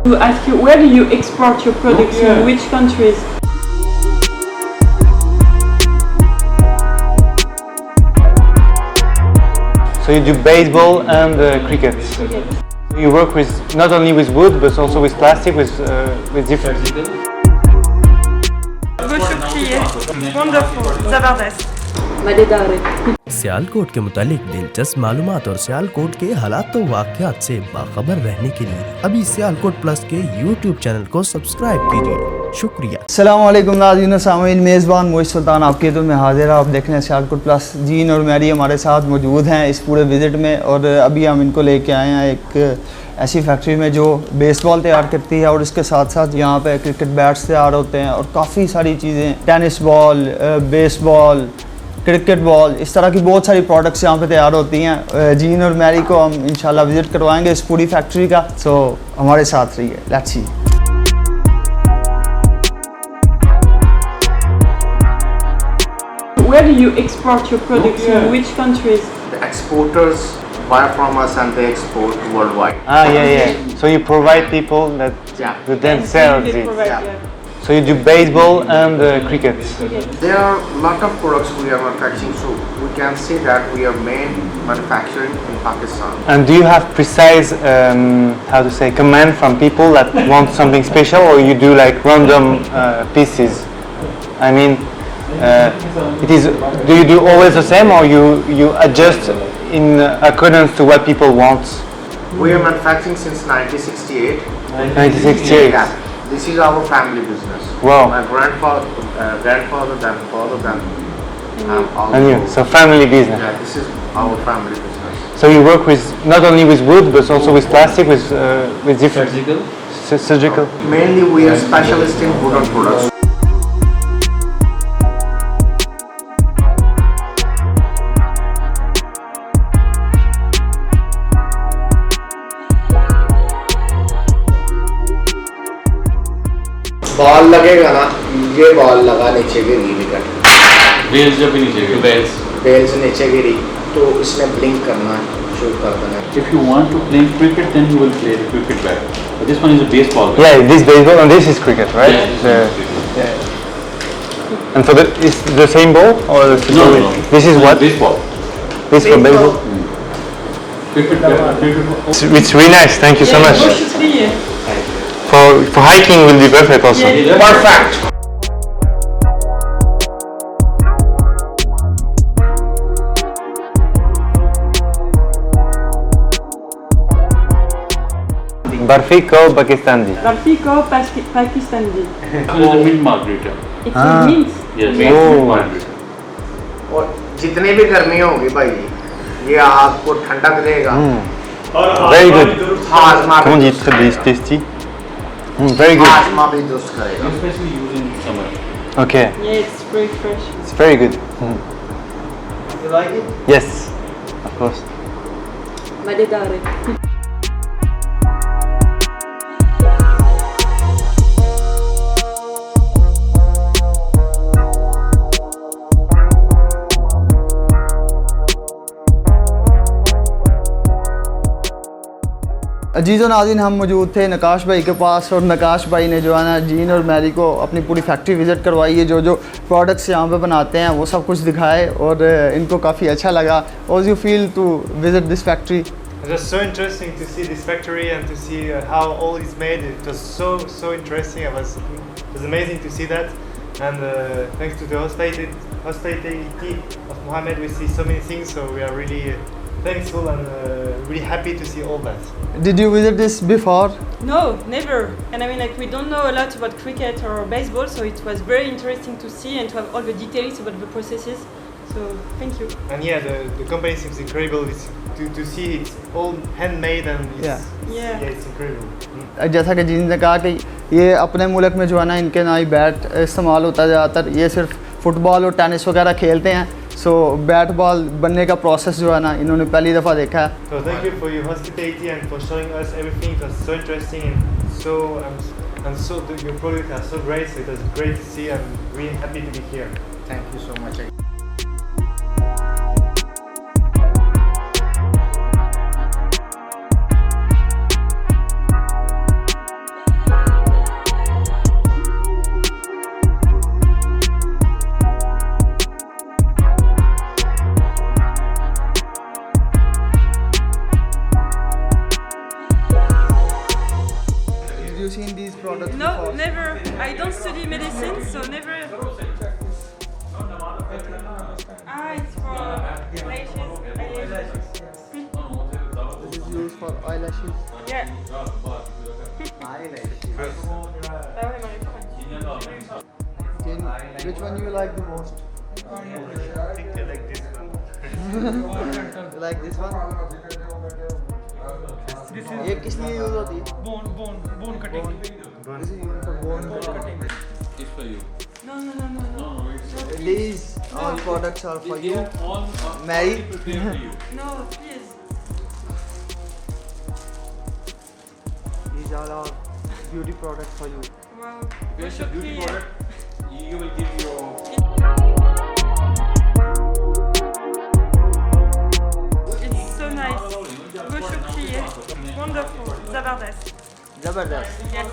To ask you, where do you export your products? In which countries? So you do baseball and cricket. You work with not only with wood but also with plastic, with different. Wonderful, zabardast. Sialkot के मुतालिक दिलचस्प मालूमात और सियालकोट के हालात व वाक़यात से बाखबर रहने के लिए अभी सियालकोट प्लस के YouTube चैनल को सब्सक्राइब कीजिए। शुक्रिया। अस्सलाम वालेकुम नाज़रीन सामीन, मेज़बान मोइस सुल्तान आपके तो में हाजिर है। आप देख रहे हैं सियालकोट प्लस। जीन और मैरी हमारे साथ मौजूद हैं इस पूरे विज़िट में, और अभी हम इनको लेके आए हैं एक ऐसी फैक्ट्री में जो बेसबॉल तैयार करती है, और इसके साथ साथ यहाँ पे क्रिकेट बैट्स तैयार होते हैं और काफ़ी सारी चीज़ें, tennis ball, baseball, cricket ball, इस तरह की बहुत सारी प्रोडक्ट्स यहाँ पे तैयार होती हैं। जीन और मैरी को हम इंशाल्लाह विज़िट करवाएंगे इस पूरी फैक्ट्री का। सो हमारे साथ रहिए, let's see. Where do you export your products? In which countries? The exporters buy from us and they export worldwide. Yeah. So you provide people that who then sell it. Yeah. So you do baseball and cricket. There are a lot of products we are manufacturing, so we can say that we are main manufacturing in Pakistan. And do you have precise, command from people that want something special, or you do like random pieces? I mean, do you do always the same, or you adjust in accordance to what people want? We are manufacturing since 1968. 1968. Yeah. This is our family business. Wow. My grandfather, then father, then And you, so family business. Yeah, this is our family business. So you work with not only with wood but also with plastic, with different surgical. Mainly we are specialists in wooden products. Ball लगेगा ना, ये ball लगा नीचे गिरी wicket, bells जब भी नीचे गिरी, bells नीचे गिरी तो इसने ब्लिंक करना शुरू कर देना। If you want to play cricket, then you will play the cricket bat. But this one is a baseball. Yeah, this baseball and this is cricket, right? Yeah. And so is the same ball or No. This is what? Baseball. This for baseball. Cricket bat. It's really nice. Thank you so much. For hiking will be perfect also. Yeah. Perfect. Barfi को Pakistani. Barbie ko Pakistani. This is a mint margarita. It's mint. Yes, Oh. mint margarita. और जितनी भी गर्मी होगी भाई, ये आपको ठंडक देगा। Very good. हाजमा Comment on dit très tasty. Very good. हाजमा भी दुरुस्त करेगा। Especially used in summer. Okay. Yeah, it's very fresh. It's very good. You like it? Yes, of course. Madedare. अजीज़ और नाज़रीन, हम मौजूद थे नकाश भाई के पास, और नकाश भाई ने जो है ना जीन और मैरी को अपनी पूरी फैक्ट्री विज़िट करवाई है। जो प्रोडक्ट्स यहाँ पे बनाते हैं वो सब कुछ दिखाए, और इनको काफ़ी अच्छा लगा। How you feel to visit this factory? It was so interesting to see this factory and to see how all is made. It was so interesting. It was amazing to see that, and thanks to the hospitality of Mohammed, we see so many things. So we are really thankful and really happy to see all that. Did you visit this before? No, never. And I mean, like, we don't know a lot about cricket or baseball, so it was very interesting to see and to have all the details about the processes. So thank you. And yeah, the company seems incredible. It's, to see it's all handmade and it's incredible. जैसा कि gene ने कहा कि ये अपने मुल्क में जो है ना इनके ना ही बैट इस्तेमाल होता है ज़्यादातर, ये सिर्फ फुटबॉल और टेनिस वगैरह खेलते हैं। सो बैट बॉल बनने का प्रोसेस जो है ना इन्होंने पहली दफ़ा देखा है। So thank you for your hospitality and for showing us everything. It was so interesting and so your products are so great. So it was great to see. I'm really happy to be here. Thank you so much. seen these products No, before? never. I don't study medicine, so never. It's for lashes, eyelashes. This is used for eyelashes. Yeah. Eyelashes. Ah ouais, Which one you like the most? I think I like this one. You like this one? ये किस लिए use होती है? Bone cutting. This is used for bone cutting. It's for you. No. These all products are for you. All Mary. prepared for you. No, please. These are our beauty products for you. Wow. Here's your beauty product. You will give your. It's so nice. Go shukriye. Wonderful. Zabardast. Zabardast. Yes.